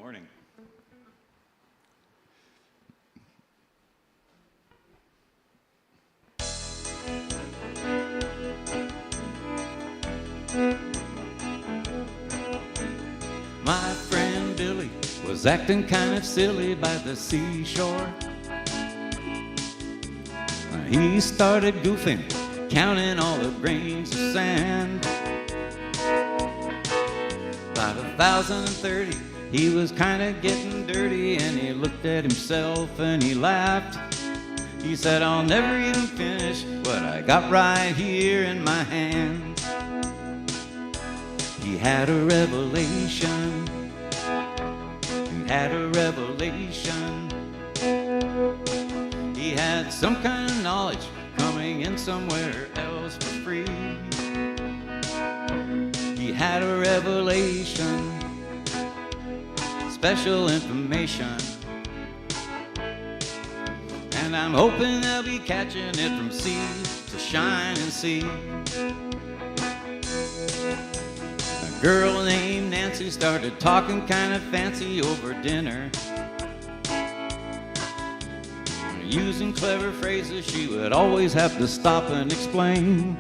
morning. My friend Billy was acting kind of silly by the seashore. He started goofing, counting all the grains of sand. About 1,030, he was kind of getting dirty, and he looked at himself and he laughed. He said, I'll never even finish what I got right here in my hand. He had a revelation. He had a revelation. He had some kind of knowledge coming in somewhere else for free. He had a revelation, special information. And I'm hoping they'll be catching it from sea to shine and see. A girl named Nancy started talking kind of fancy over dinner, using clever phrases she would always have to stop and explain.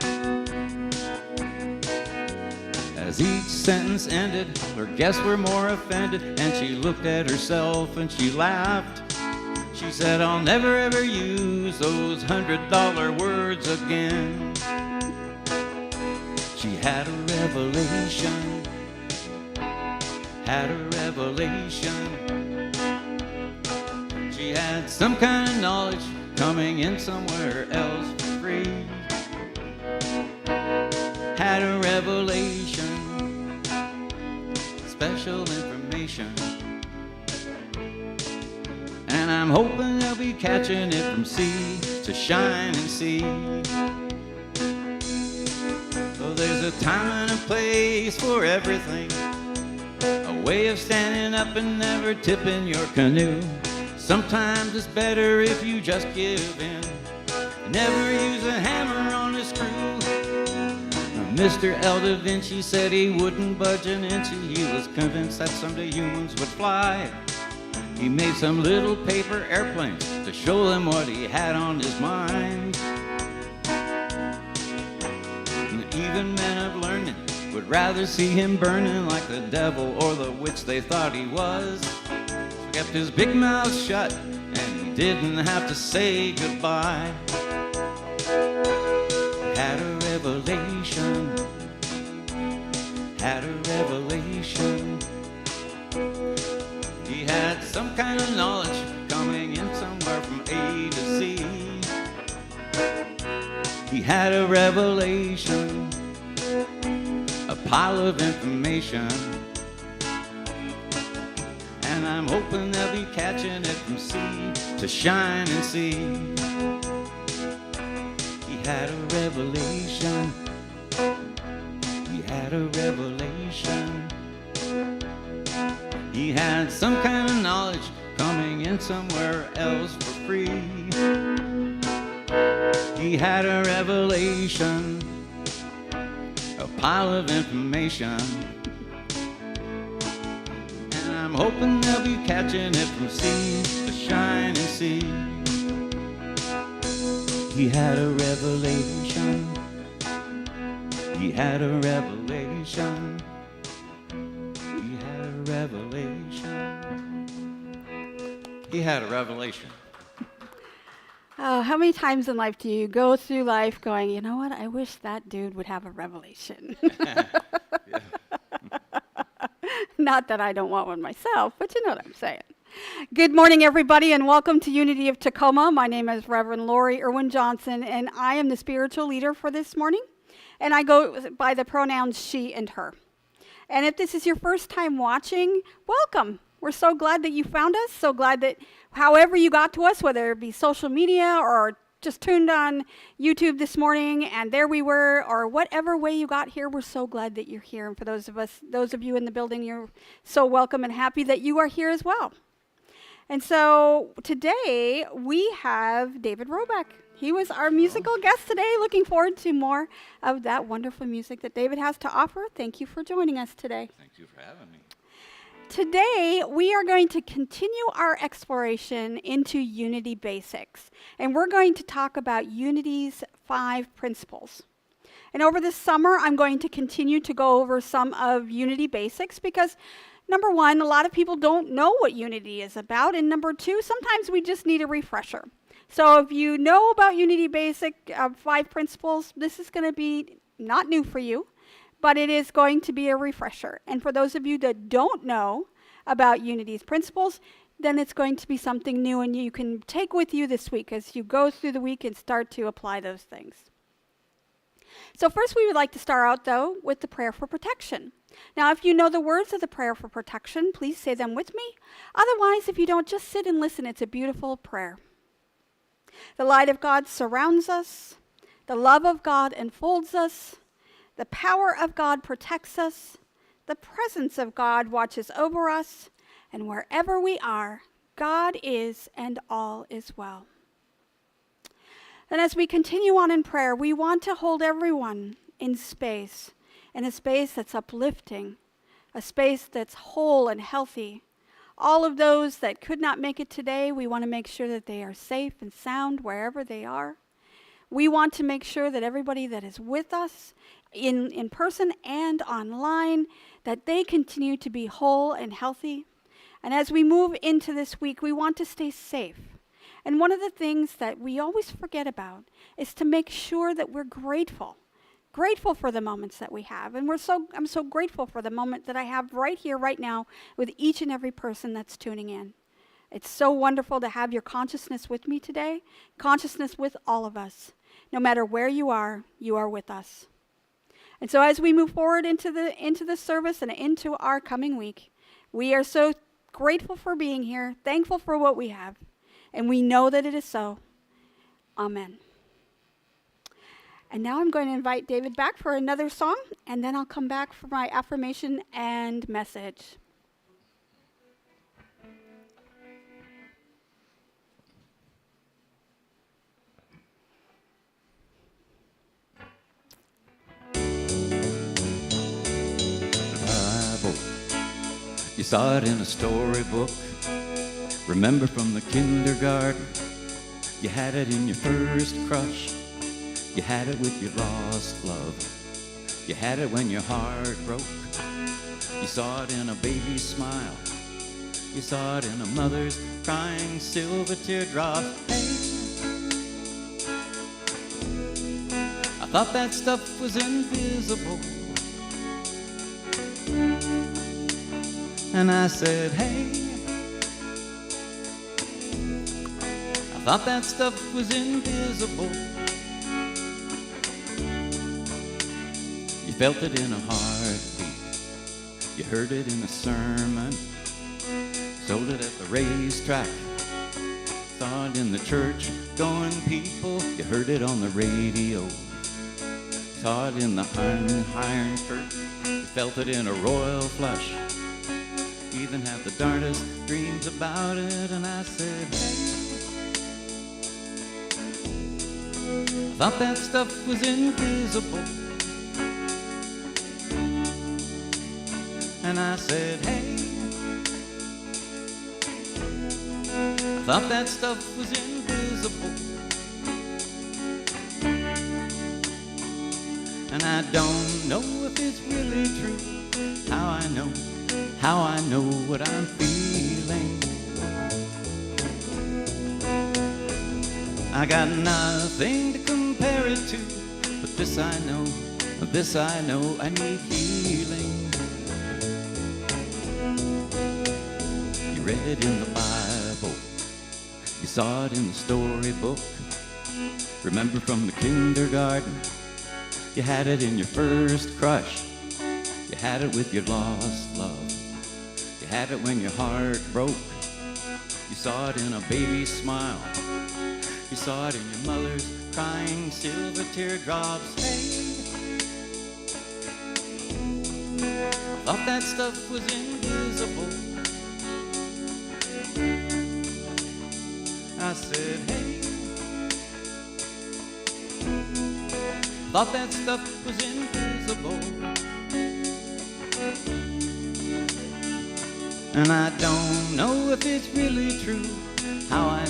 As each sentence ended, her guests were more offended, and she looked at herself and she laughed. She said, I'll never ever use those $100 words again. She had a revelation, had a revelation. She had some kind of knowledge coming in somewhere else for free. Had a revelation, special information. And I'm hoping they'll be catching it from sea to shine and see. Oh, there's a time and a place for everything, a way of standing up and never tipping your canoe. Sometimes it's better if you just give in. Never use a hammer on a screw. Mr. L. Da Vinci said he wouldn't budge an inch. He was convinced that someday humans would fly. He made some little paper airplanes to show them what he had on his mind. And even men of learning would rather see him burning like the devil or the witch they thought he was. He kept his big mouth shut and he didn't have to say goodbye. Had a revelation, had a revelation. He had some kind of knowledge coming in somewhere from A to Z. He had a revelation, a pile of information. And I'm hoping they'll be catching it from sea to shine and see. He had a revelation, he had a revelation. He had some kind of knowledge coming in somewhere else for free. He had a revelation, a pile of information. And I'm hoping they'll be catching it from sea to shine and see. He had a revelation, he had a revelation. Revelation. He had a revelation. How many times in life do you go through life going, you know what, I wish that dude would have a revelation? Not that I don't want one myself, but you know what I'm saying. Good morning, everybody, and welcome to Unity of Tacoma. My name is Reverend Lori Erwin Johnson, and I am the spiritual leader for this morning. And I go by the pronouns she and her. And if this is your first time watching, welcome. We're so glad that you found us, so glad that however you got to us, whether it be social media or just tuned on YouTube this morning and there we were, or whatever way you got here, we're so glad that you're here. And for those of you in the building, you're so welcome and happy that you are here as well. And so today we have David Robbecke. He was our musical guest today. Looking forward to more of that wonderful music that David has to offer. Thank you for joining us today. Thank you for having me. Today, we are going to continue our exploration into Unity basics, and we're going to talk about Unity's 5 principles. And over this summer, I'm going to continue to go over some of Unity basics because, number one, a lot of people don't know what Unity is about, and number two, sometimes we just need a refresher. So if you know about Unity basic 5 principles, this is going to be not new for you, but it is going to be a refresher. And for those of you that don't know about Unity's principles, then it's going to be something new and you can take with you this week as you go through the week and start to apply those things. So first we would like to start out, though, with the prayer for protection. Now, if you know the words of the prayer for protection, please say them with me. Otherwise, if you don't, just sit and listen. It's a beautiful prayer. The light of God surrounds us. The love of God enfolds us. The power of God protects us. The presence of God watches over us. And wherever we are, God is and all is well. And as we continue on in prayer, we want to hold everyone in a space that's uplifting, a space that's whole and healthy. All of those that could not make it today, we want to make sure that they are safe and sound wherever they are. We want to make sure that everybody that is with us in person and online, that they continue to be whole and healthy. And as we move into this week, we want to stay safe. And one of the things that we always forget about is to make sure that we're grateful for the moments that we have. And I'm so grateful for the moment that I have right here, right now, with each and every person that's tuning in. It's so wonderful to have your consciousness with me today, consciousness with all of us. No matter where you are with us. And so as we move forward into the service and into our coming week, we are so grateful for being here, thankful for what we have, and we know that it is so. Amen. And now I'm going to invite David back for another song, and then I'll come back for my affirmation and message. You saw it in a storybook. Remember from the kindergarten. You had it in your first crush. You had it with your lost love. You had it when your heart broke. You saw it in a baby's smile. You saw it in a mother's crying silver teardrops. Hey, I thought that stuff was invisible. And I said, hey, I thought that stuff was invisible. You felt it in a heartbeat. You heard it in a sermon. Sold it at the racetrack. Saw it in the church going people. You heard it on the radio. Saw it in the iron curtain. You felt it in a royal flush. Even have the darndest dreams about it. And I said, hey, I thought that stuff was invisible. And I said, hey, I thought that stuff was invisible. And I don't know if it's really true. How I know what I'm feeling. I got nothing to compare it to, but this I know, I need healing. You read it in the Bible, you saw it in the storybook. Remember from the kindergarten, you had it in your first crush. You had it with your lost love. You had it when your heart broke. You saw it in a baby's smile. You saw it in your mother's crying silver teardrops. Hey, thought that stuff was invisible. I said, hey, thought that stuff was invisible. And I don't know if it's really true. How I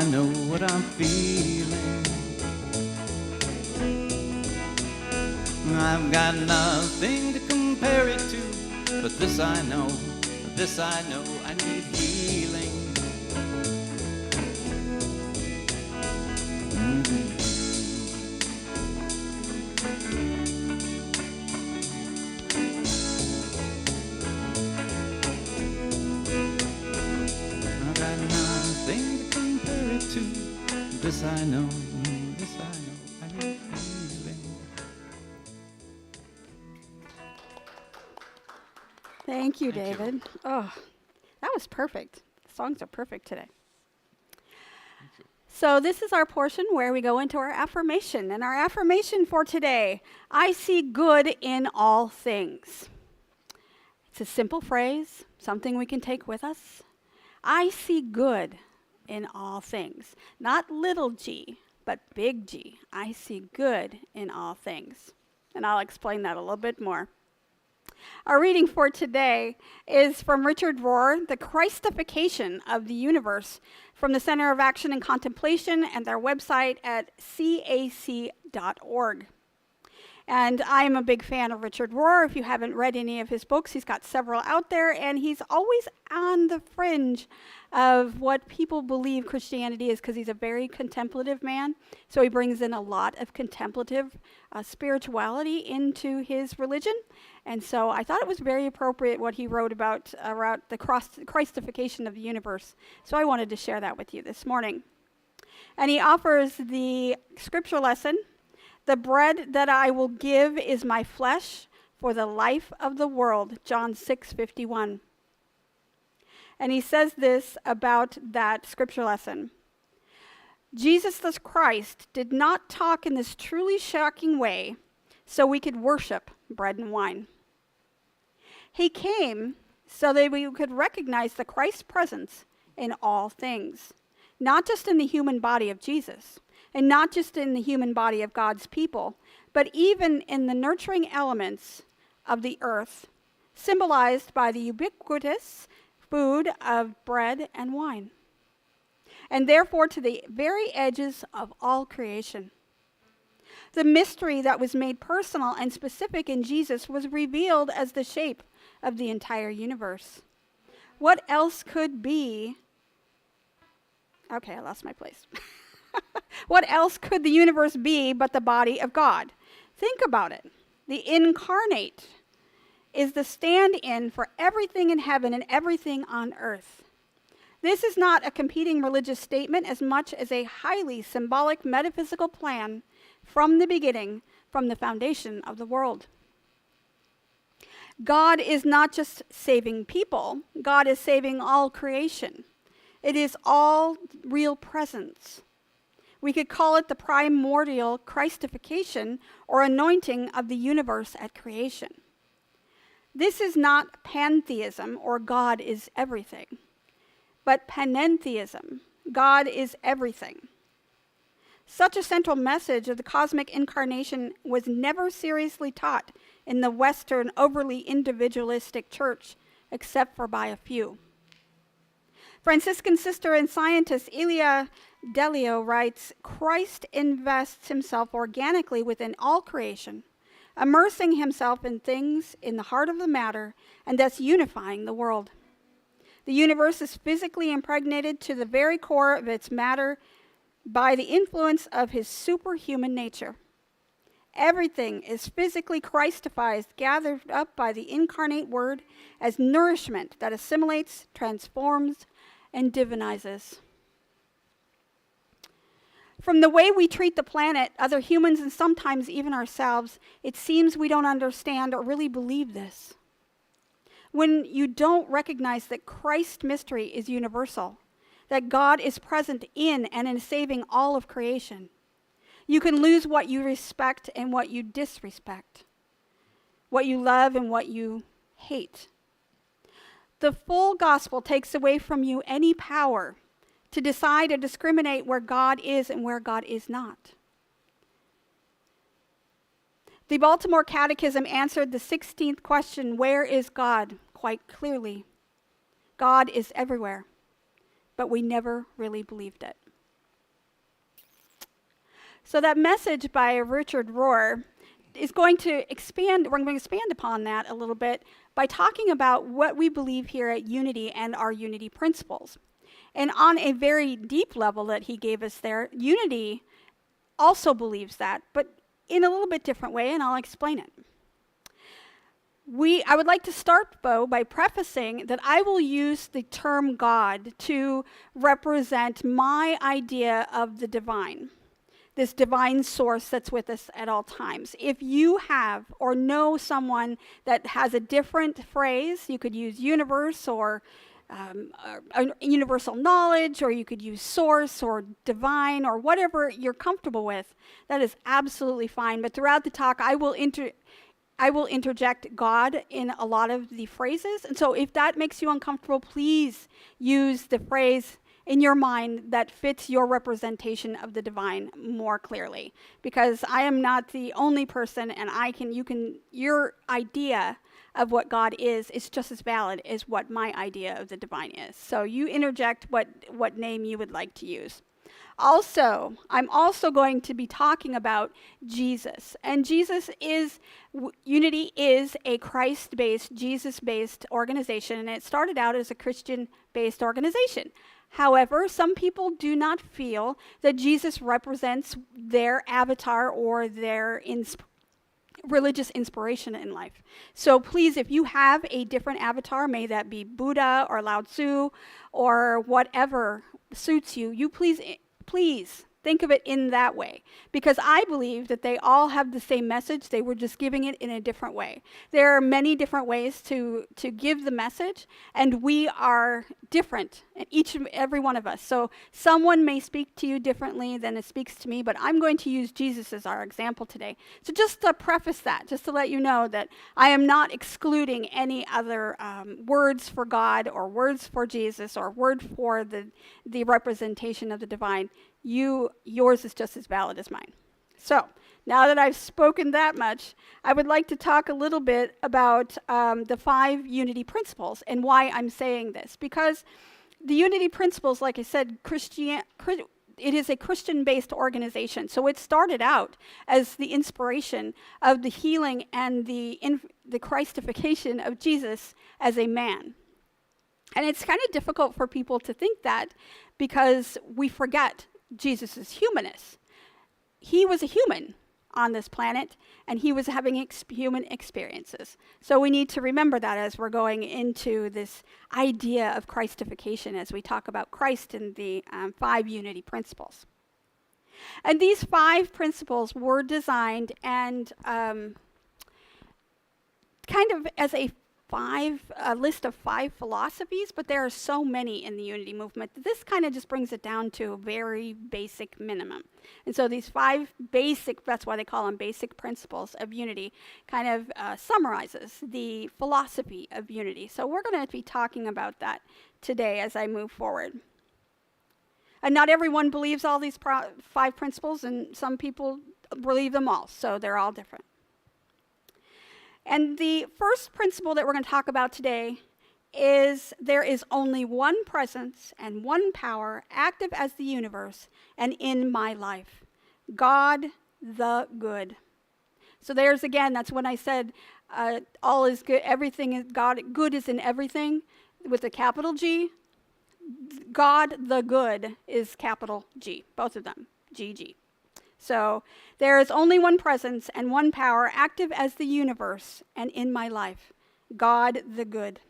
know what I'm feeling. I've got nothing to compare it to, but this I know, I need healing. I've got nothing to compare it to, this I know, I need healing. Thank you, Thank you. David. Oh, that was perfect. The songs are perfect today. So this is our portion where we go into our affirmation. And our affirmation for today, I see good in all things. It's a simple phrase, something we can take with us. I see good in all things. Not little g, but big G. I see good in all things. And I'll explain that a little bit more. Our reading for today is from Richard Rohr, The Christification of the Universe, from the Center of Action and Contemplation and their website at cac.org. And I'm a big fan of Richard Rohr. If you haven't read any of his books, he's got several out there, and he's always on the fringe of what people believe Christianity is because he's a very contemplative man. So he brings in a lot of contemplative spirituality into his religion. And so I thought it was very appropriate what he wrote about the Christification of the universe. So I wanted to share that with you this morning. And he offers the scripture lesson, "The bread that I will give is my flesh for the life of the world," John 6:51. And he says this about that scripture lesson. Jesus the Christ did not talk in this truly shocking way so we could worship bread and wine. He came so that we could recognize the Christ's presence in all things, not just in the human body of Jesus, and not just in the human body of God's people, but even in the nurturing elements of the earth, symbolized by the ubiquitous food of bread and wine, and therefore to the very edges of all creation. The mystery that was made personal and specific in Jesus was revealed as the shape of the entire universe. What else could be? Okay, I lost my place. What else could the universe be but the body of God? Think about it. The incarnate is the stand-in for everything in heaven and everything on earth. This is not a competing religious statement as much as a highly symbolic metaphysical plan from the beginning, from the foundation of the world. God is not just saving people, God is saving all creation. It is all real presence. We could call it the primordial Christification or anointing of the universe at creation. This is not pantheism or God is everything, but panentheism. God is everything. Such a central message of the cosmic incarnation was never seriously taught in the Western overly individualistic church, except for by a few. Franciscan sister and scientist Elia Delio writes, Christ invests himself organically within all creation, immersing himself in things in the heart of the matter, and thus unifying the world. The universe is physically impregnated to the very core of its matter by the influence of his superhuman nature. Everything is physically Christified, gathered up by the incarnate word as nourishment that assimilates, transforms, and divinizes. From the way we treat the planet, other humans, and sometimes even ourselves, it seems we don't understand or really believe this. When you don't recognize that Christ's mystery is universal, that God is present in and in saving all of creation, you can lose what you respect and what you disrespect, what you love and what you hate. The full gospel takes away from you any power to decide or discriminate where God is and where God is not. The Baltimore Catechism answered the 16th question, where is God? quite clearly. God is everywhere, but we never really believed it. So that message by Richard Rohr is going to expand, we're going to expand upon that a little bit by talking about what we believe here at Unity and our Unity principles. And on a very deep level that he gave us there, Unity also believes that, but in a little bit different way, and I'll explain it. I would like to start, though, by prefacing that I will use the term God to represent my idea of the divine, this divine source that's with us at all times. If you have or know someone that has a different phrase, you could use universe or universal knowledge, or you could use source or divine or whatever you're comfortable with. That is absolutely fine. But throughout the talk, I will interject God in a lot of the phrases. And so if that makes you uncomfortable, please use the phrase in your mind that fits your representation of the divine more clearly. Because I am not the only person, and your idea of what God is just as valid as what my idea of the divine is. So you interject what name you would like to use. Also, I'm also going to be talking about Jesus. And Unity is a Christ-based, Jesus-based organization, and it started out as a Christian-based organization. However, some people do not feel that Jesus represents their avatar or their religious inspiration in life. So please, if you have a different avatar, may that be Buddha or Lao Tzu or whatever suits you, please think of it in that way, because I believe that they all have the same message. They were just giving it in a different way. There are many different ways to give the message, and we are different, each and every one of us. So someone may speak to you differently than it speaks to me, but I'm going to use Jesus as our example today. So just to preface that, just to let you know that I am not excluding any other words for God or words for Jesus or word for the representation of the divine. Yours is just as valid as mine. So now that I've spoken that much, I would like to talk a little bit about the 5 Unity principles and why I'm saying this. Because the Unity principles, like I said, it is a Christian-based organization. So it started out as the inspiration of the healing and the Christification of Jesus as a man. And it's kind of difficult for people to think that because we forget Jesus' humanness. He was a human on this planet, and he was having human experiences. So we need to remember that as we're going into this idea of Christification, as we talk about Christ in the 5 Unity principles. And these 5 principles were designed and kind of as a list of 5 philosophies, but there are so many in the Unity movement that this kind of just brings it down to a very basic minimum. And so these 5 basic, that's why they call them basic principles of Unity, kind of summarizes the philosophy of Unity. So we're going to be talking about that today as I move forward. And not everyone believes all these 5 principles, and some people believe them all, so they're all different. And the first principle that we're going to talk about today is there is only one presence and one power active as the universe and in my life, God the good. So there's again, that's when I said all is good, everything is God, good is in everything with a capital G. God the good is capital G, both of them, GG. So there is only one presence and one power active as the universe and in my life, God the good.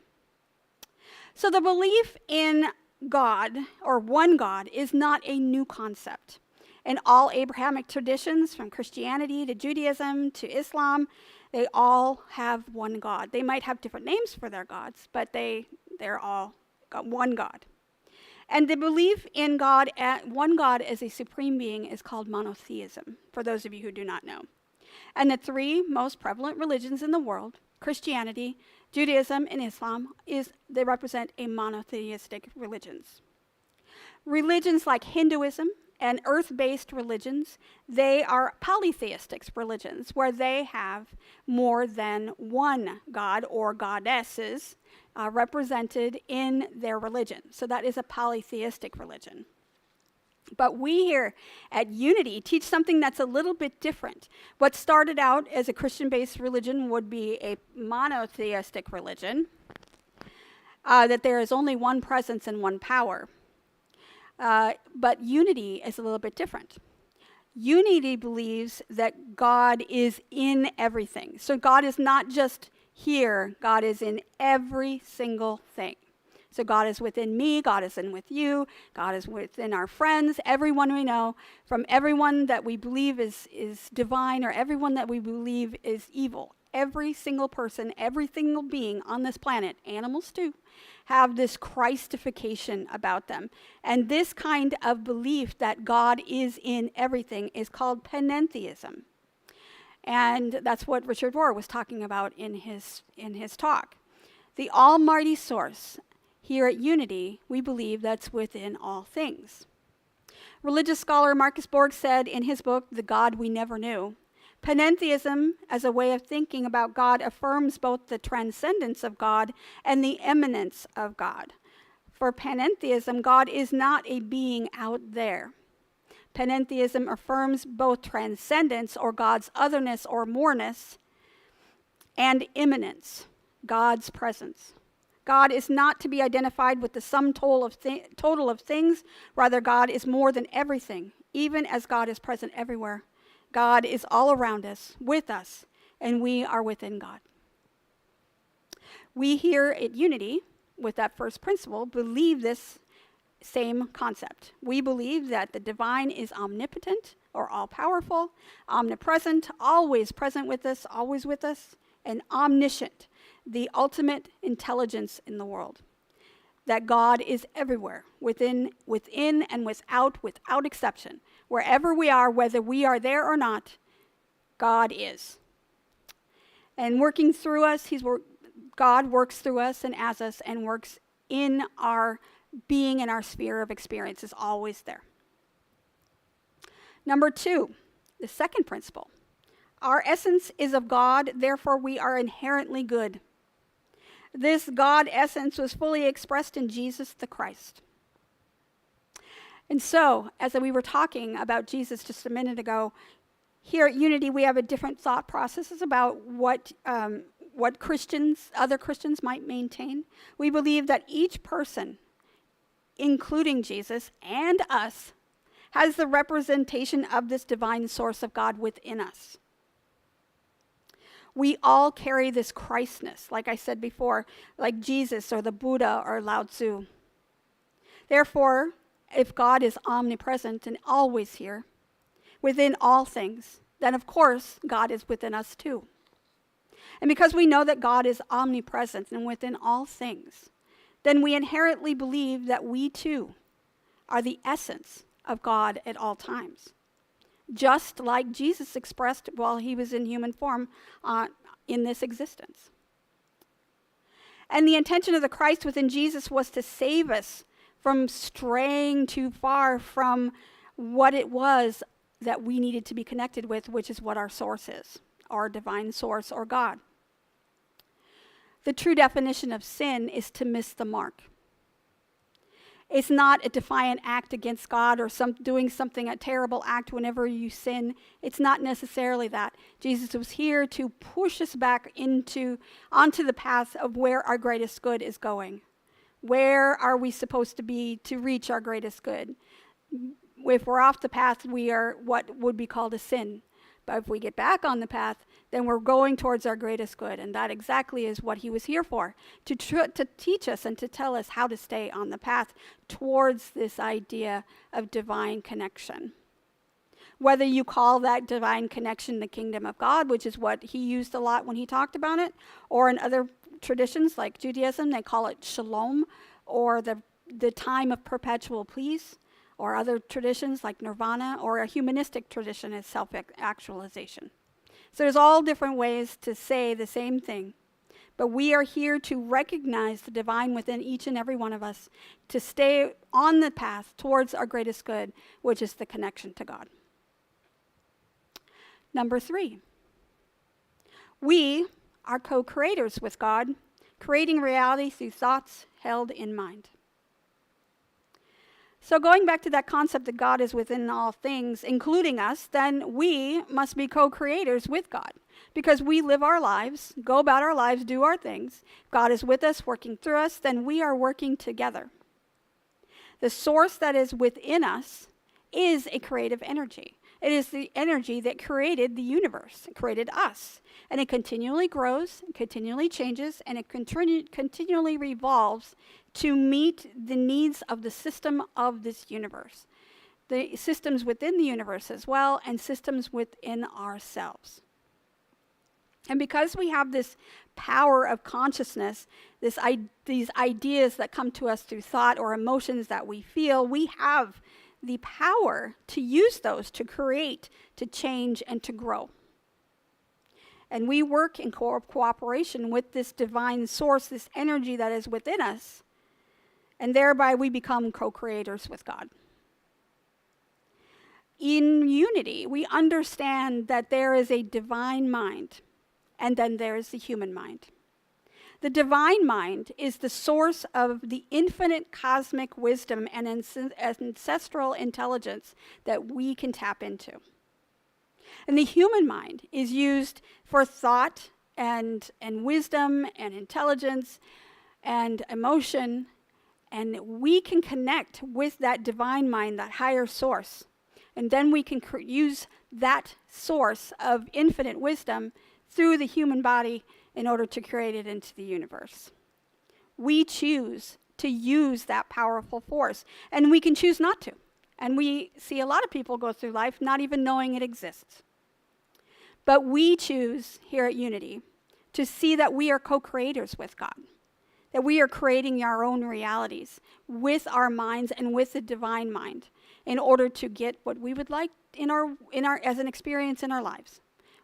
So the belief in God, or one God, is not a new concept. In all Abrahamic traditions, from Christianity to Judaism to Islam, they all have one God. They might have different names for their gods, but they're all one God. And the belief in God, one God as a supreme being, is called monotheism, for those of you who do not know. And the 3 most prevalent religions in the world, Christianity, Judaism, and Islam, they represent a monotheistic religions. Religions like Hinduism and earth-based religions, they are polytheistic religions, where they have more than one god or goddesses represented in their religion. So that is a polytheistic religion. But we here at Unity teach something that's a little bit different. What started out as a Christian-based religion would be a monotheistic religion, that there is only one presence and one power. But Unity is a little bit different. Unity believes that God is in everything. So God is not just here, God is in every single thing. So God is within me, God is in with you, God is within our friends, everyone we know, from everyone that we believe is divine or everyone that we believe is evil. Every single person, every single being on this planet, animals too, have this Christification about them. And this kind of belief that God is in everything is called panentheism. And that's what Richard Rohr was talking about in his talk. The almighty source. Here at Unity, we believe that's within all things. Religious scholar Marcus Borg said in his book, The God We Never Knew, panentheism as a way of thinking about God affirms both the transcendence of God and the immanence of God. For panentheism, God is not a being out there. Panentheism affirms both transcendence, or God's otherness or moreness, and immanence, God's presence. God is not to be identified with the sum total of things. Rather, God is more than everything, even as God is present everywhere. God is all around us, with us, and we are within God. We here at Unity, with that first principle, believe this same concept. We believe that the divine is omnipotent or all-powerful, omnipresent, always present with us, always with us, and omniscient, the ultimate intelligence in the world. That God is everywhere, within and without exception. Wherever we are, whether we are there or not, God is. And working through us, God works through us and as us and works in our being, in our sphere of experience, is always there. Number 2, the second principle. Our essence is of God, therefore we are inherently good. This God essence was fully expressed in Jesus the Christ. And so, as we were talking about Jesus just a minute ago, here at Unity we have a different thought processes about what other Christians might maintain. We believe that each person, including Jesus and us, has the representation of this divine source of God within us. We all carry this Christness, like I said before, like Jesus or the Buddha or Lao Tzu. Therefore, if God is omnipresent and always here, within all things, then of course God is within us too. And because we know that God is omnipresent and within all things, then we inherently believe that we too are the essence of God at all times. Just like Jesus expressed while he was in human form in this existence. And the intention of the Christ within Jesus was to save us from straying too far from what it was that we needed to be connected with, which is what our source is, our divine source or God. The true definition of sin is to miss the mark. It's not a defiant act against God or doing something, a terrible act whenever you sin. It's not necessarily that. Jesus was here to push us back onto the path of where our greatest good is going. Where are we supposed to be to reach our greatest good? If we're off the path, we are what would be called a sin. But if we get back on the path, then we're going towards our greatest good. And that exactly is what he was here for, to teach us and to tell us how to stay on the path towards this idea of divine connection. Whether you call that divine connection the kingdom of God, which is what he used a lot when he talked about it, or in other traditions like Judaism, they call it shalom, or the time of perpetual peace, or other traditions like nirvana, or a humanistic tradition is self-actualization. So there's all different ways to say the same thing. But we are here to recognize the divine within each and every one of us, to stay on the path towards our greatest good, which is the connection to God. Number 3, we are co-creators with God, creating reality through thoughts held in mind. So going back to that concept that God is within all things, including us, then we must be co-creators with God, because we live our lives, go about our lives, do our things. God is with us, working through us, then we are working together. The source that is within us is a creative energy. It is the energy that created the universe, created us. And it continually grows, continually changes, and it continually revolves to meet the needs of the system of this universe. The systems within the universe as well, and systems within ourselves. And because we have this power of consciousness, these ideas that come to us through thought or emotions that we feel, we have the power to use those to create, to change, and to grow. And we work in cooperation with this divine source, this energy that is within us, and thereby we become co-creators with God. In unity, we understand that there is a divine mind, and then there is the human mind. The divine mind is the source of the infinite cosmic wisdom and ancestral intelligence that we can tap into. And the human mind is used for thought and wisdom and intelligence and emotion, and we can connect with that divine mind, that higher source. And then we can use that source of infinite wisdom through the human body in order to create it into the universe. We choose to use that powerful force, and we can choose not to. And we see a lot of people go through life not even knowing it exists. But we choose here at Unity to see that we are co-creators with God, that we are creating our own realities with our minds and with the divine mind in order to get what we would like in our as an experience in our lives.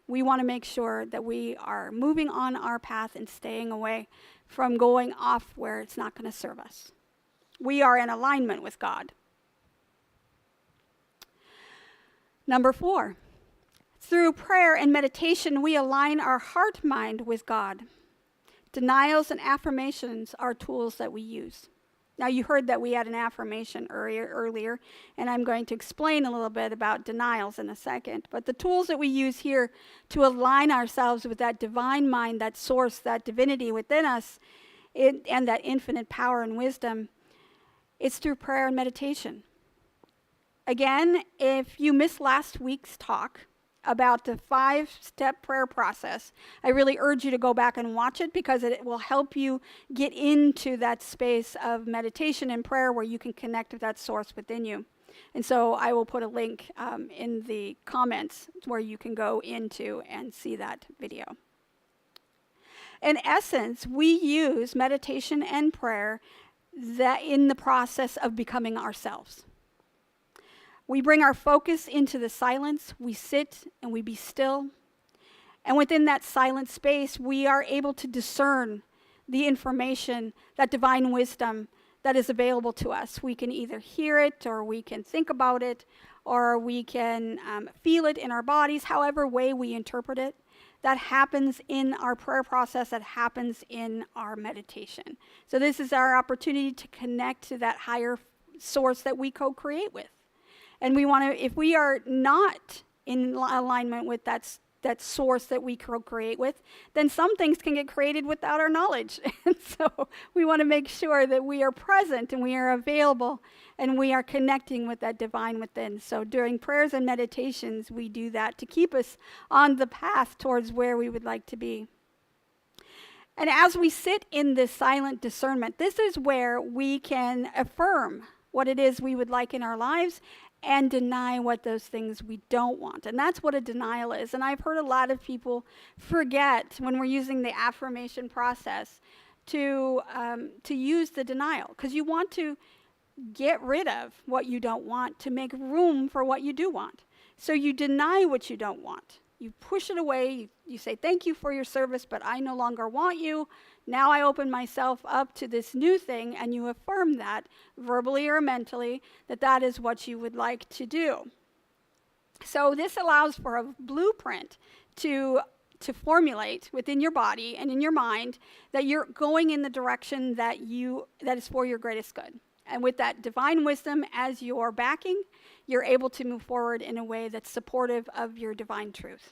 We want to make sure that we are moving on our path and staying away from going off where it's not going to serve us. We are in alignment with God. Number 4, through prayer and meditation, we align our heart mind with God. Denials and affirmations are tools that we use. Now, you heard that we had an affirmation earlier, and I'm going to explain a little bit about denials in a second. But the tools that we use here to align ourselves with that divine mind, that source, that divinity within us, and that infinite power and wisdom, it's through prayer and meditation. Again, if you missed last week's talk about the 5-step prayer process, I really urge you to go back and watch it, because it will help you get into that space of meditation and prayer where you can connect with that source within you. And so I will put a link in the comments where you can go into and see that video. In essence, we use meditation and prayer that in the process of becoming ourselves. We bring our focus into the silence, we sit and we be still. And within that silent space, we are able to discern the information, that divine wisdom that is available to us. We can either hear it, or we can think about it, or we can feel it in our bodies, however way we interpret it. That happens in our prayer process, that happens in our meditation. So this is our opportunity to connect to that higher source that we co-create with. And we want to, if we are not in alignment with that source that we co-create with, then some things can get created without our knowledge. And so we want to make sure that we are present and we are available and we are connecting with that divine within. So during prayers and meditations, we do that to keep us on the path towards where we would like to be. And as we sit in this silent discernment, this is where we can affirm what it is we would like in our lives and deny what those things we don't want. And that's what a denial is. And I've heard a lot of people forget when we're using the affirmation process to use the denial, because you want to get rid of what you don't want to make room for what you do want. So you deny what you don't want. You push it away. You say, thank you for your service, but I no longer want you. Now I open myself up to this new thing, and you affirm that, verbally or mentally, that that is what you would like to do. So this allows for a blueprint to formulate within your body and in your mind that you're going in the direction that is for your greatest good. And with that divine wisdom as your backing, you're able to move forward in a way that's supportive of your divine truth.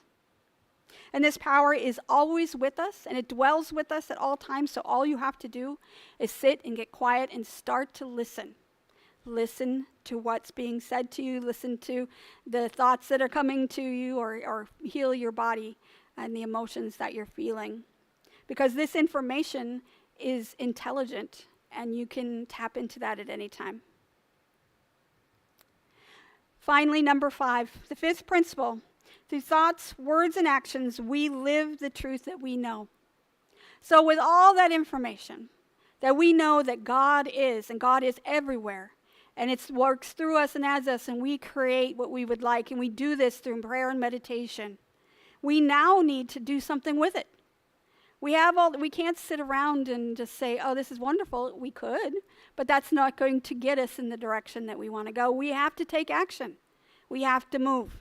And this power is always with us, and it dwells with us at all times, so all you have to do is sit and get quiet and start to listen. Listen to what's being said to you, listen to the thoughts that are coming to you, or heal your body and the emotions that you're feeling. Because this information is intelligent, and you can tap into that at any time. Finally, number 5, the 5th principle. Through thoughts, words, and actions, we live the truth that we know. So with all that information, that we know that God is, and God is everywhere, and it works through us and as us, and we create what we would like, and we do this through prayer and meditation, we now need to do something with it. We can't sit around and just say, oh, this is wonderful. We could, but that's not going to get us in the direction that we want to go. We have to take action. We have to move.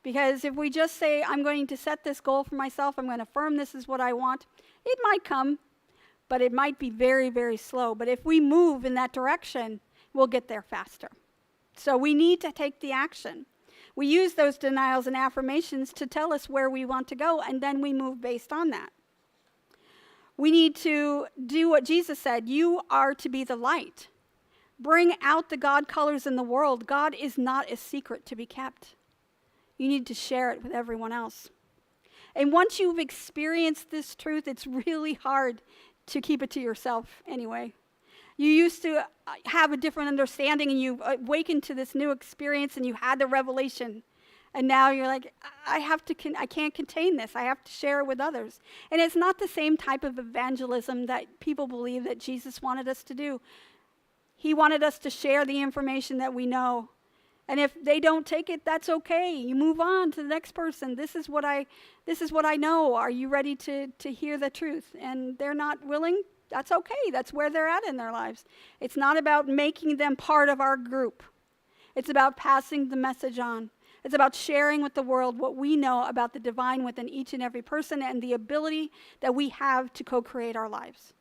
Because if we just say, I'm going to set this goal for myself, I'm going to affirm this is what I want, it might come, but it might be very, very slow. But if we move in that direction, we'll get there faster. So we need to take the action. We use those denials and affirmations to tell us where we want to go, and then we move based on that. We need to do what Jesus said. You are to be the light. Bring out the God colors in the world. God is not a secret to be kept. You need to share it with everyone else. And once you've experienced this truth, it's really hard to keep it to yourself anyway. You used to have a different understanding, and you awakened to this new experience, and you had the revelation. And now you're like, I can't contain this. I have to share it with others. And it's not the same type of evangelism that people believe that Jesus wanted us to do. He wanted us to share the information that we know. And if they don't take it, that's okay. You move on to the next person. This is what I know. Are you ready to hear the truth? And they're not willing. That's okay. That's where they're at in their lives. It's not about making them part of our group. It's about passing the message on. It's about sharing with the world what we know about the divine within each and every person, and the ability that we have to co-create our lives.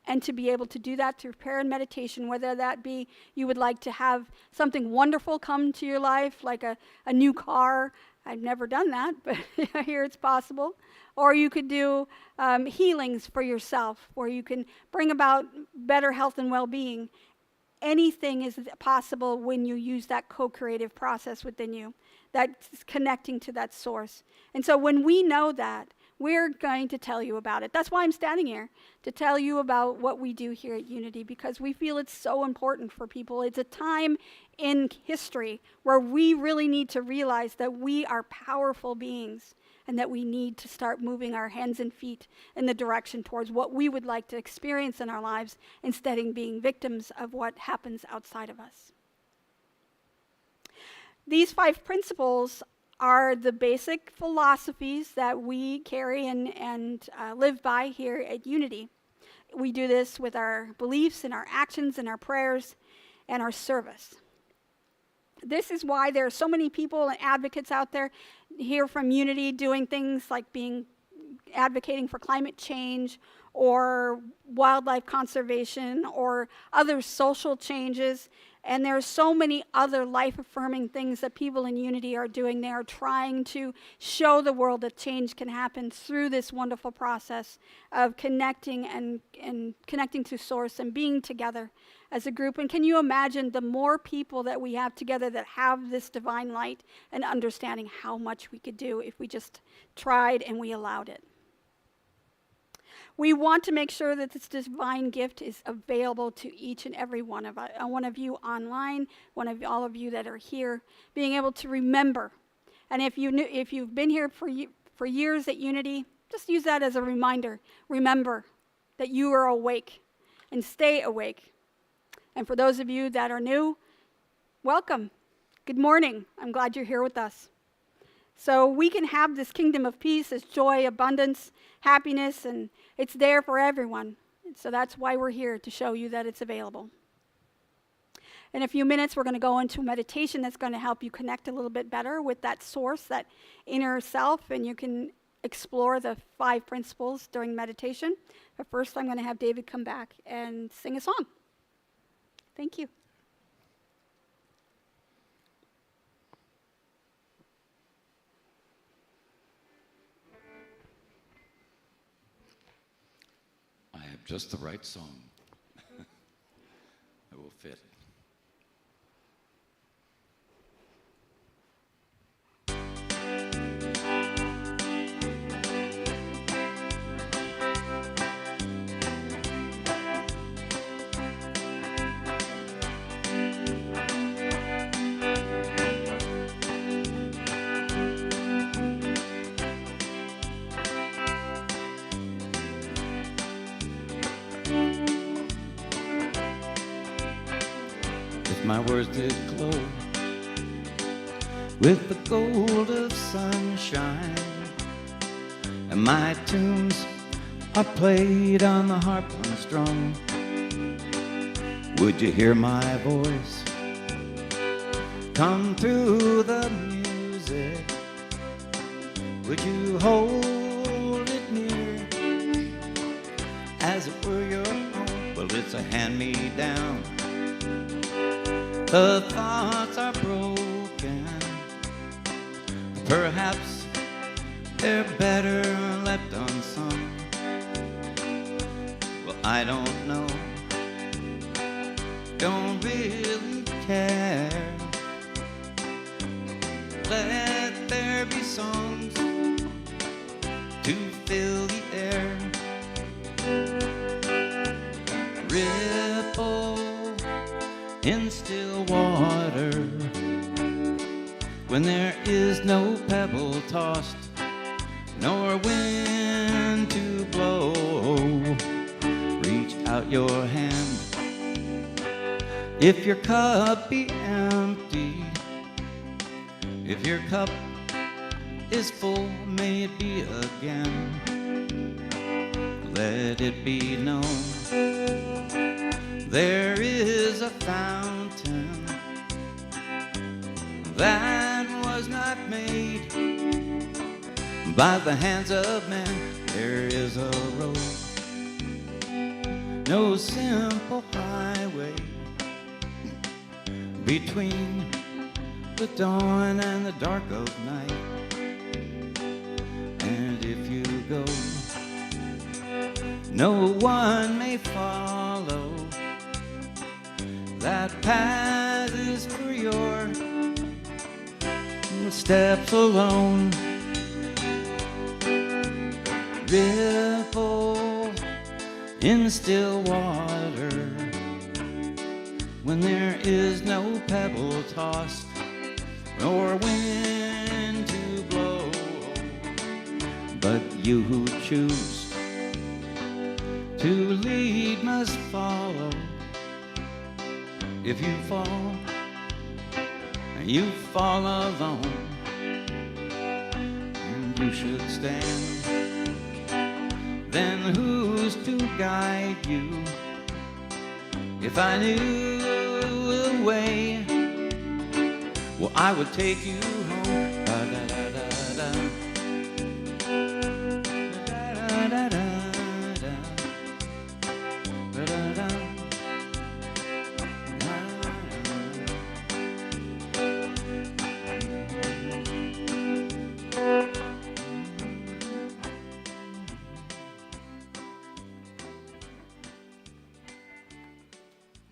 And to be able to do that through prayer and meditation, whether that be you would like to have something wonderful come to your life, like a new car. I've never done that, but I hear it's possible. Or you could do healings for yourself, where you can bring about better health and well-being. Anything is possible when you use that co-creative process within you, that's connecting to that source. And so when we know that, we're going to tell you about it. That's why I'm standing here, to tell you about what we do here at Unity, because we feel it's so important for people. It's a time in history where we really need to realize that we are powerful beings, and that we need to start moving our hands and feet in the direction towards what we would like to experience in our lives, instead of being victims of what happens outside of us. These 5 principles are the basic philosophies that we carry and live by here at Unity. We do this with our beliefs and our actions and our prayers and our service. This is why there are so many people and advocates out there here from Unity doing things like advocating for climate change or wildlife conservation or other social changes. And there are so many other life-affirming things that people in Unity are doing. They are trying to show the world that change can happen through this wonderful process of connecting and connecting to Source and being together as a group. And can you imagine the more people that we have together that have this divine light and understanding, how much we could do if we just tried and we allowed it? We want to make sure that this divine gift is available to each and every one of you online, all of you that are here, being able to remember. And if you've been here for years at Unity, just use that as a reminder. Remember that you are awake, and stay awake. And for those of you that are new, welcome. Good morning. I'm glad you're here with us. So we can have this kingdom of peace, this joy, abundance, happiness, and it's there for everyone. So that's why we're here, to show you that it's available. In a few minutes, we're going to go into meditation that's going to help you connect a little bit better with that source, that inner self, and you can explore the 5 principles during meditation. But first, I'm going to have David come back and sing a song. Thank you. I have just the right song. It will fit. My words did glow with the gold of sunshine, and my tunes are played on the harp unstrung. Would you hear my voice come through the music? Would you hold it near as it were your own? Well, it's a hand-me-down. The thoughts are broken. Perhaps they're better left unsung. Well, I don't know. Don't really care. Let there be songs to fill the air. Ripple in still water, when there is no pebble tossed, nor wind to blow. Reach out your hand. If your cup be empty, if your cup is full, may it be again. Let it be known there is a fountain that was not made by the hands of men. There is a road, no simple highway, between the dawn and the dark of night. And if you go, no one may follow. That path is for your steps alone. Ripple in still water, when there is no pebble tossed, nor wind to blow. But you who choose to lead must follow. If you fall, you fall alone, and you should stand. Then who's to guide you? If I knew the way, well, I would take you home. Da-da-da-da-da. Da-da-da-da-da. Da-da-da.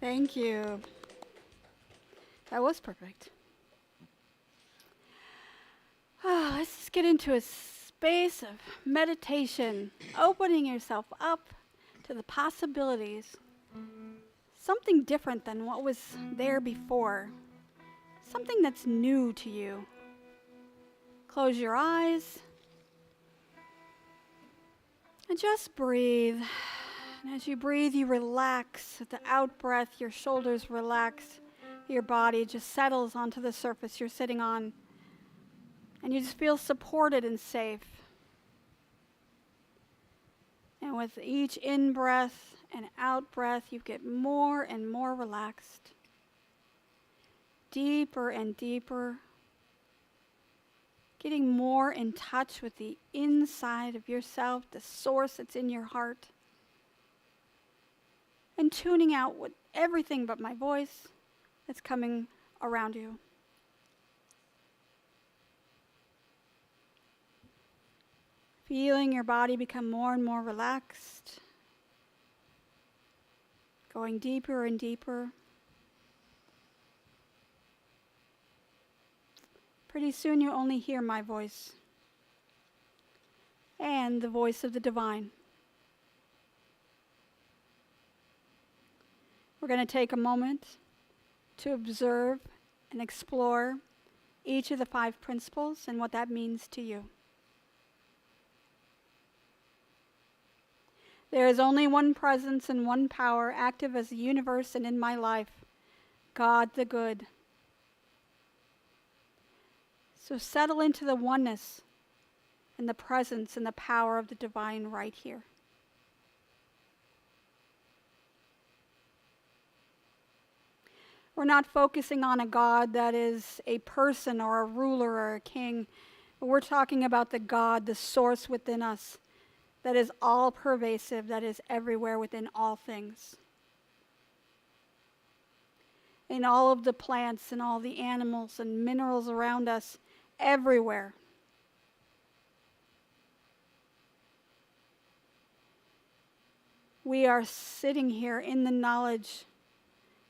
Thank you. That was perfect. Let's just get into a space of meditation, opening yourself up to the possibilities. Something different than what was there before. Something that's new to you. Close your eyes and just breathe. And as you breathe, you relax. At the out breath, your shoulders relax. Your body just settles onto the surface you're sitting on. And you just feel supported and safe. And with each in-breath and out-breath, you get more and more relaxed. Deeper and deeper. Getting more in touch with the inside of yourself, the source that's in your heart. And tuning out with everything but my voice that's coming around you. Feeling your body become more and more relaxed. Going deeper and deeper. Pretty soon you only hear my voice and the voice of the divine. We're going to take a moment to observe and explore each of the 5 principles and what that means to you. There is only one presence and one power active as the universe and in my life, God the good. So settle into the oneness and the presence and the power of the divine right here. We're not focusing on a God that is a person or a ruler or a king, but we're talking about the God, the source within us, that is all pervasive, that is everywhere within all things. In all of the plants and all the animals and minerals around us, everywhere. We are sitting here in the knowledge,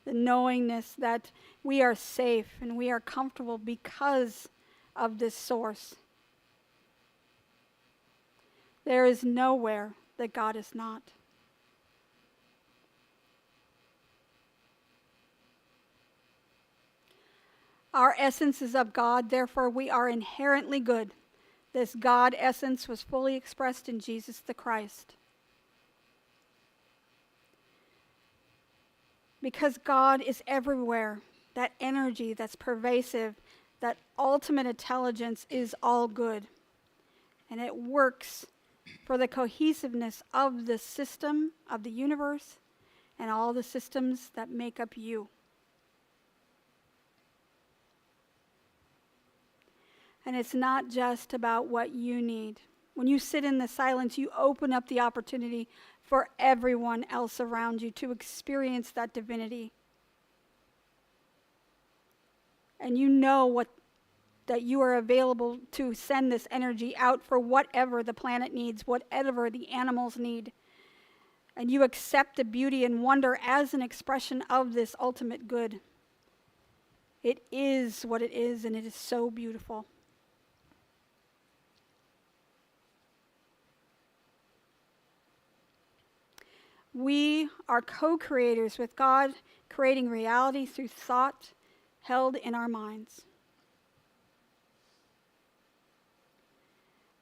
the knowingness that we are safe and we are comfortable because of this source. There is nowhere that God is not. Our essence is of God, therefore we are inherently good. This God essence was fully expressed in Jesus the Christ. Because God is everywhere, that energy that's pervasive, that ultimate intelligence is all good. And it works for the cohesiveness of the system of the universe and all the systems that make up you. And it's not just about what you need. When you sit in the silence, you open up the opportunity for everyone else around you to experience that divinity. And you know that you are available to send this energy out for whatever the planet needs, whatever the animals need. And you accept the beauty and wonder as an expression of this ultimate good. It is what it is, and it is so beautiful. We are co-creators with God, creating reality through thought held in our minds.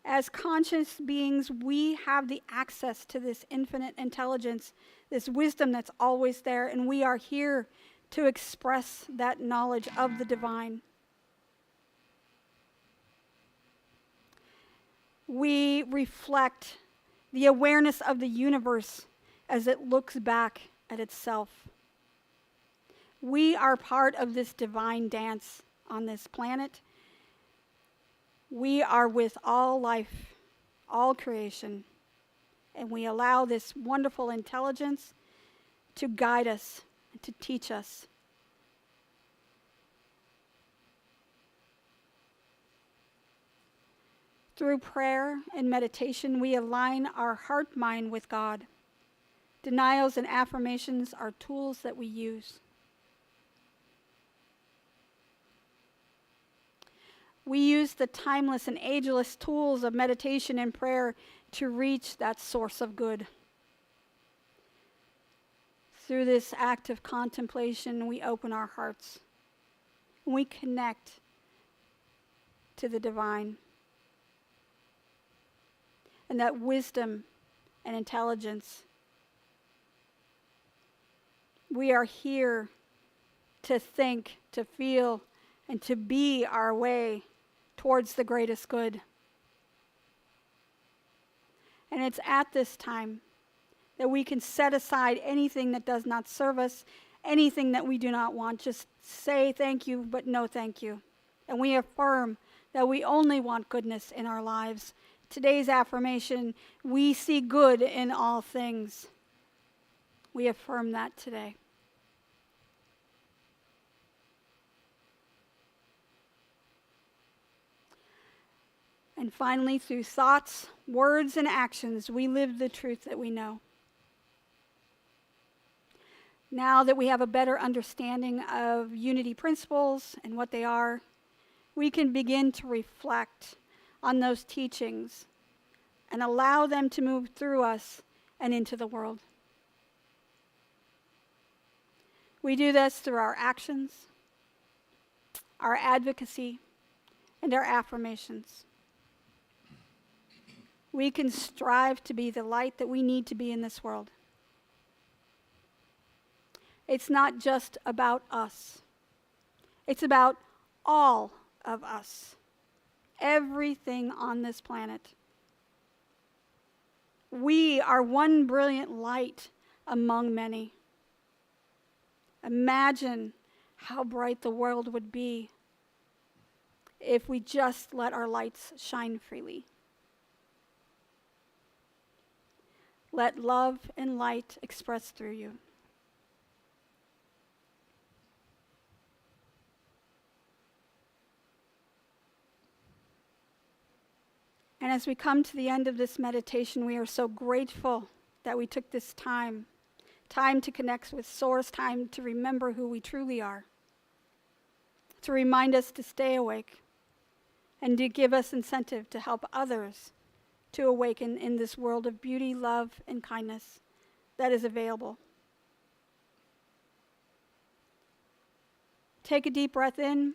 As conscious beings, we have the access to this infinite intelligence, this wisdom that's always there, and we are here to express that knowledge of the divine. We reflect the awareness of the universe as it looks back at itself. We are part of this divine dance on this planet. We are with all life, all creation, and we allow this wonderful intelligence to guide us and to teach us. Through prayer and meditation, we align our heart-mind with God. Denials and affirmations are tools that we use. We use the timeless and ageless tools of meditation and prayer to reach that source of good. Through this act of contemplation, we open our hearts. We connect to the divine. And that wisdom and intelligence. We are here to think, to feel, and to be our way towards the greatest good. And it's at this time that we can set aside anything that does not serve us, anything that we do not want. Just say thank you, but no thank you. And we affirm that we only want goodness in our lives. Today's affirmation, we see good in all things. We affirm that today. And finally, through thoughts, words, and actions, we live the truth that we know. Now that we have a better understanding of unity principles and what they are, we can begin to reflect on those teachings and allow them to move through us and into the world. We do this through our actions, our advocacy, and our affirmations. We can strive to be the light that we need to be in this world. It's not just about us. It's about all of us. Everything on this planet. We are one brilliant light among many. Imagine how bright the world would be if we just let our lights shine freely. Let love and light express through you. And as we come to the end of this meditation, we are so grateful that we took this time to connect with Source, time to remember who we truly are, to remind us to stay awake, and to give us incentive to help others to awaken in this world of beauty, love, and kindness that is available. Take a deep breath in,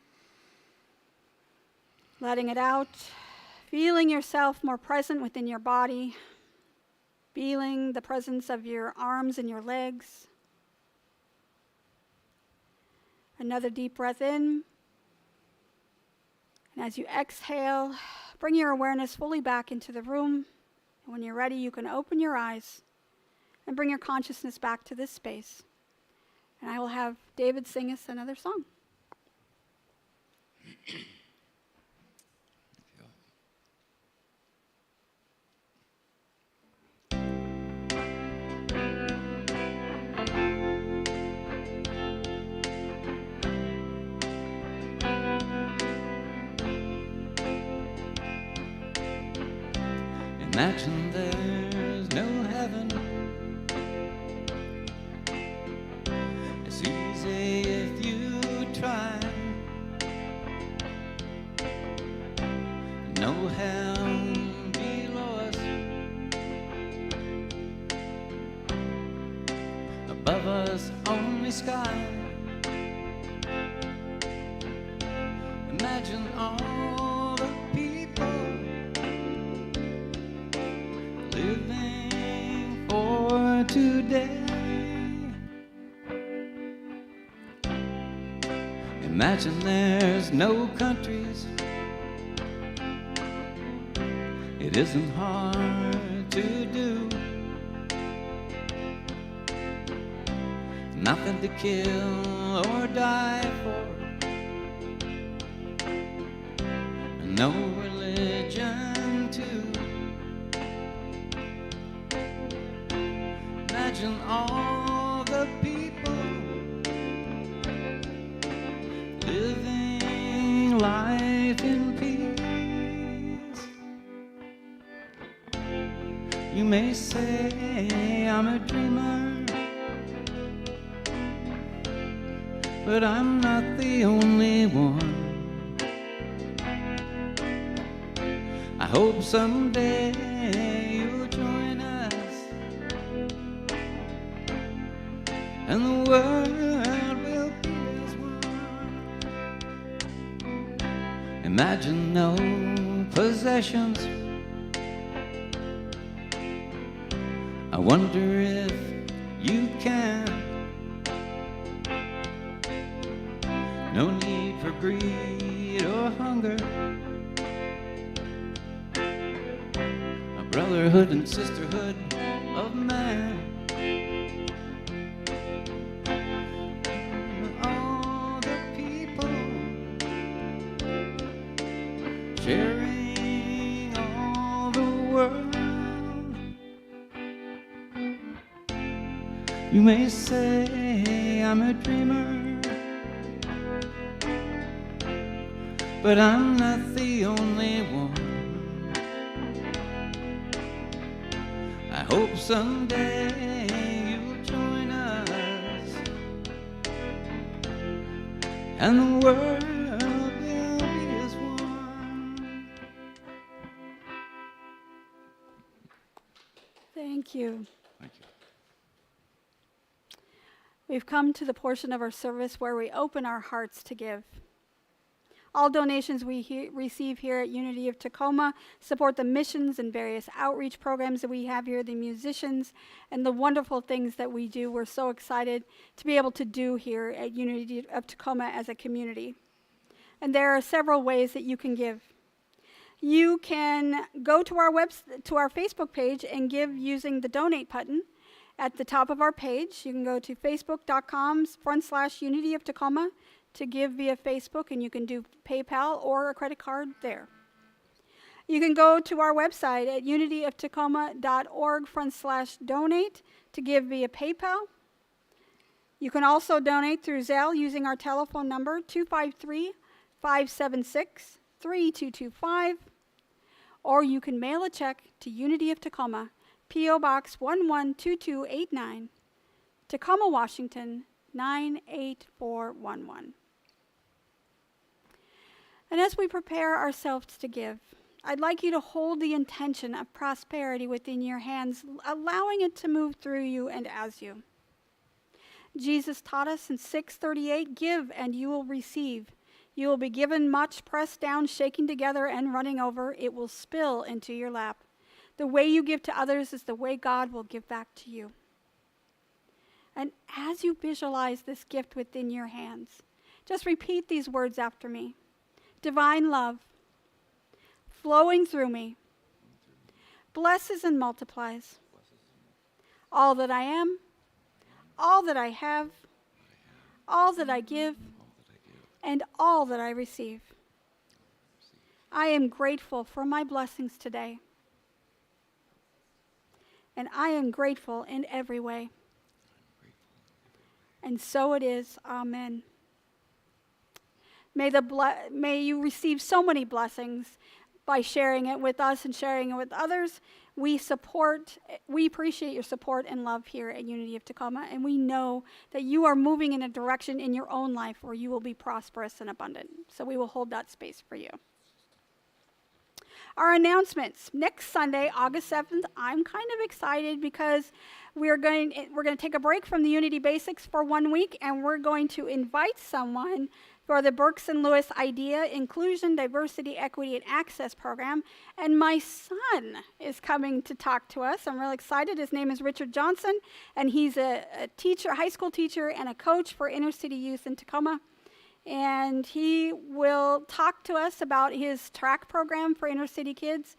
letting it out, feeling yourself more present within your body, feeling the presence of your arms and your legs. Another deep breath in, and as you exhale, bring your awareness fully back into the room. And when you're ready, you can open your eyes and bring your consciousness back to this space. And I will have David sing us another song. Imagine there's no heaven. It's easy if you try. No hell below us. Above us, only sky. Imagine all the people living for today. Imagine there's no countries. It isn't hard to do. Nothing to kill or die for. No religion too. Imagine all the people living life in peace. You may say I'm a dreamer, but I'm not the only one. I hope someday you'll join us, and the world will be as one. Imagine no possessions. I wonder if you can. No need for greed or hunger. brotherhood and sisterhood of man. All the people sharing all the world. You may say I'm a dreamer, but I'm not the only one. I hope someday you'll join us, and the world will be as one. Thank you. Thank you. We've come to the portion of our service where we open our hearts to give. All donations we receive here at Unity of Tacoma support the missions and various outreach programs that we have here, the musicians, and the wonderful things that we do. We're so excited to be able to do here at Unity of Tacoma as a community. And there are several ways that you can give. You can go to our Facebook page and give using the donate button at the top of our page. You can go to facebook.com/Unity of Tacoma to give via Facebook, and you can do PayPal or a credit card there. You can go to our website at unityoftacoma.org/donate to give via PayPal. You can also donate through Zelle using our telephone number 253-576-3225, or you can mail a check to Unity of Tacoma, P.O. Box 112289, Tacoma, Washington 98411. And as we prepare ourselves to give, I'd like you to hold the intention of prosperity within your hands, allowing it to move through you and as you. Jesus taught us in 6:38, give and you will receive. You will be given much, pressed down, shaken together, and running over. It will spill into your lap. The way you give to others is the way God will give back to you. And as you visualize this gift within your hands, just repeat these words after me. Divine love, flowing through me, blesses and multiplies all that I am, all that I have, all that I give, and all that I receive. I am grateful for my blessings today, and I am grateful in every way. And so it is. Amen. May you receive so many blessings by sharing it with us and sharing it with others. We appreciate your support and love here at Unity of Tacoma, and we know that you are moving in a direction in your own life where you will be prosperous and abundant. So we will hold that space for you. Our announcements. Next Sunday, August 7th, I'm kind of excited because we're going to take a break from the Unity Basics for 1 week, and we're going to invite someone for the Burks and Lewis IDEA Inclusion, Diversity, Equity, and Access program. And my son is coming to talk to us. I'm really excited. His name is Richard Johnson, and he's a teacher, high school teacher, and a coach for inner city youth in Tacoma. And he will talk to us about his track program for inner city kids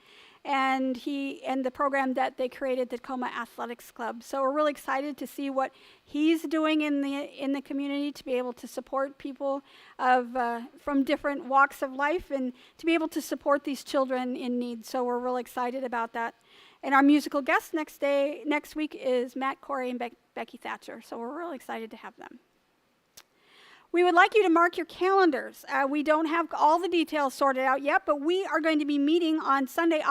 and the program that they created, the Tacoma Athletics Club. So we're really excited to see what he's doing in the community to be able to support people from different walks of life and to be able to support these children in need. So we're really excited about that. And our musical guest next week is Matt Corey and Becky Thatcher. So we're really excited to have them. We would like you to mark your calendars. We don't have all the details sorted out yet, but we are going to be meeting on Sunday,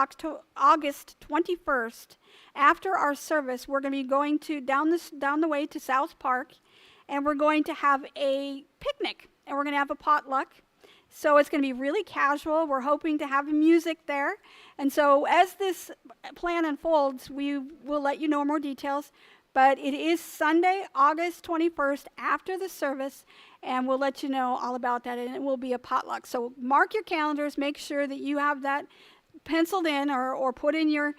August 21st. After our service, we're going to be going down the way to South Park, and we're going to have a picnic, and we're going to have a potluck. So it's going to be really casual. We're hoping to have music there. And so as this plan unfolds, we will let you know more details. But it is Sunday, August 21st, after the service, and we'll let you know all about that, and it will be a potluck. So mark your calendars, make sure that you have that penciled in or put in your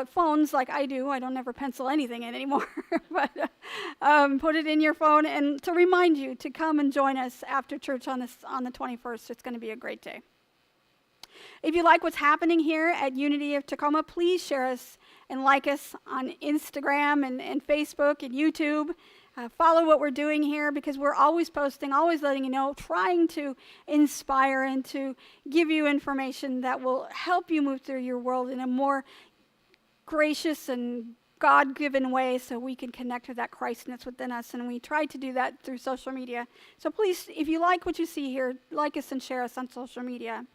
phones like I do. I don't ever pencil anything in anymore, but put it in your phone and to remind you to come and join us after church on the 21st. It's going to be a great day. If you like what's happening here at Unity of Tacoma, please share us and like us on Instagram and Facebook and YouTube. Follow what we're doing here because we're always posting, always letting you know, trying to inspire and to give you information that will help you move through your world in a more gracious and God-given way so we can connect with that Christness within us. And we try to do that through social media. So please, if you like what you see here, like us and share us on social media.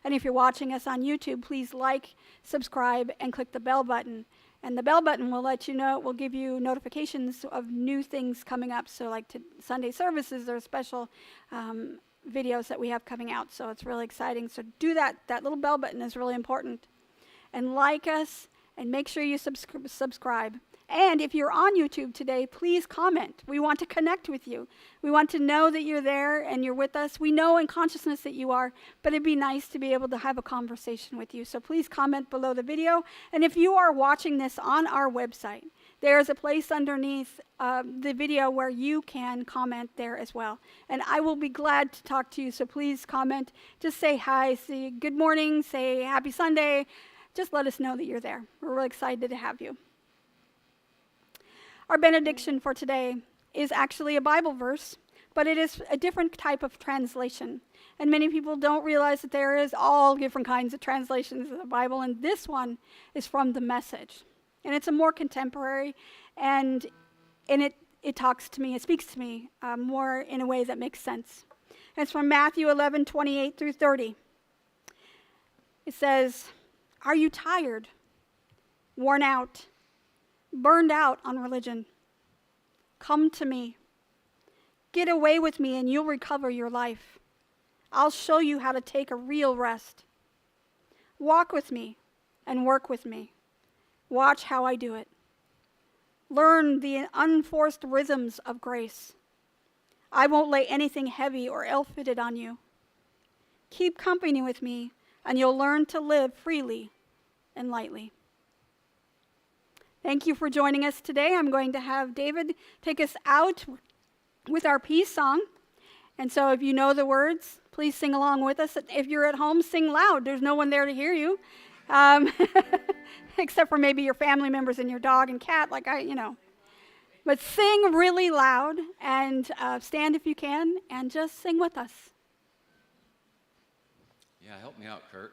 And if you're watching us on YouTube, please like, subscribe, and click the bell button. And the bell button will let you know, will give you notifications of new things coming up. So like Sunday services, there are special videos that we have coming out. So it's really exciting. So do that. That little bell button is really important. And like us, and make sure you subscribe. And if you're on YouTube today, please comment. We want to connect with you. We want to know that you're there and you're with us. We know in consciousness that you are, but it'd be nice to be able to have a conversation with you. So please comment below the video. And if you are watching this on our website, there is a place underneath the video where you can comment there as well. And I will be glad to talk to you, so please comment. Just say hi, say good morning, say happy Sunday. Just let us know that you're there. We're really excited to have you. Our benediction for today is actually a Bible verse, but it is a different type of translation. And many people don't realize that there is all different kinds of translations of the Bible, and this one is from the Message. And it's a more contemporary, and it talks to me, it speaks to me more in a way that makes sense. And it's from Matthew 11:28 through 30. It says, "Are you tired, worn out, burned out on religion? Come to me. Get away with me and you'll recover your life. I'll show you how to take a real rest. Walk with me and work with me. Watch how I do it. Learn the unforced rhythms of grace. I won't lay anything heavy or ill-fitted on you. Keep company with me and you'll learn to live freely and lightly." Thank you for joining us today. I'm going to have David take us out with our peace song. And so if you know the words, please sing along with us. If you're at home, sing loud. There's no one there to hear you, except for maybe your family members and your dog and cat, like But sing really loud and stand if you can and just sing with us. Yeah, help me out, Kurt.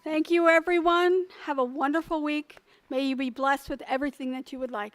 Thank you, everyone. Have a wonderful week. May you be blessed with everything that you would like.